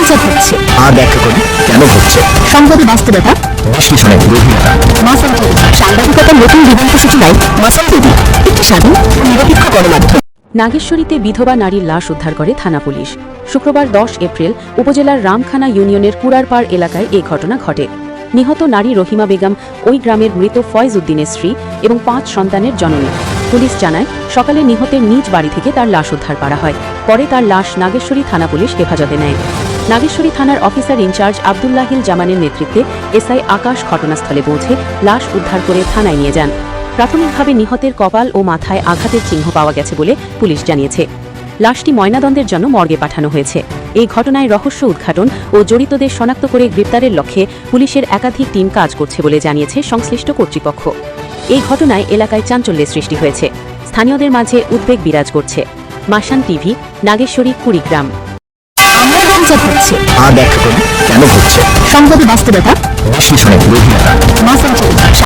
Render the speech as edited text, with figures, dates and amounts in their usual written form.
সংবাদ হচ্ছে আর ব্যাখ্যা করি কেন ঘটছে। সংবাদে বাস্তবতা, বিশ্লেষণে গভীরতা। মাসাল টিভি সাংবাদিকতার নতুন দিগন্ত সূচনায় মাসাল টিভি একটি স্বাধীন ও নিরপেক্ষ গণমাধ্যম। নাগেশ্বরীতে বিধবা নারীর লাশ উদ্ধার করে থানা পুলিশ। শুক্রবার 10 এপ্রিল উপজেলার রামখানা ইউনিয়নের কুড়ারপাড় এলাকায় এ ঘটনা ঘটে। নিহত নারী রহিমা বেগম ওই গ্রামের মৃত ফয়েজ উদ্দিনের স্ত্রী এবং 5 সন্তানের জননী। পুলিশ জানায় সকালে নিহতের নিজ বাড়ি থেকে তার লাশ উদ্ধার করা হয়। পরে তার লাশ নাগেশ্বরী থানা পুলিশ হেফাজতে নেয়। নাগেশ্বরী থানার অফিসার ইনচার্জ আব্দুল্লাহিল জামানের নেতৃত্বে এসআই আকাশ ঘটনাস্থলে পৌঁছে লাশ উদ্ধার করে থানায় নিয়ে যান। প্রাথমিকভাবে নিহতের কপাল ও মাথায় আঘাতের চিহ্ন পাওয়া গেছে বলে পুলিশ জানিয়েছে। লাশটি ময়নাতদন্তের জন্য মর্গে পাঠানো হয়েছে। এই ঘটনায় রহস্য উদ্ঘাটন ও জড়িতদের শনাক্ত করে গ্রেপ্তারের লক্ষ্যে পুলিশের একাধিক টিম কাজ করছে বলে জানিয়েছে সংশ্লিষ্ট কর্তৃপক্ষ। এই ঘটনায় এলাকায় চাঞ্চল্যের সৃষ্টি হয়েছে। স্থানীয়দের মাঝে উদ্বেগ বিরাজ করছে। মাসান টিভি, নাগেশ্বরী, কুড়িগ্রাম। আমরা সংবাদ হচ্ছে আর ব্যাখ্যা করি কেন ঘটছে। সংবাদে বাস্তবতা, বিশ্লেষণে গভীরতা। মাসাল টিভি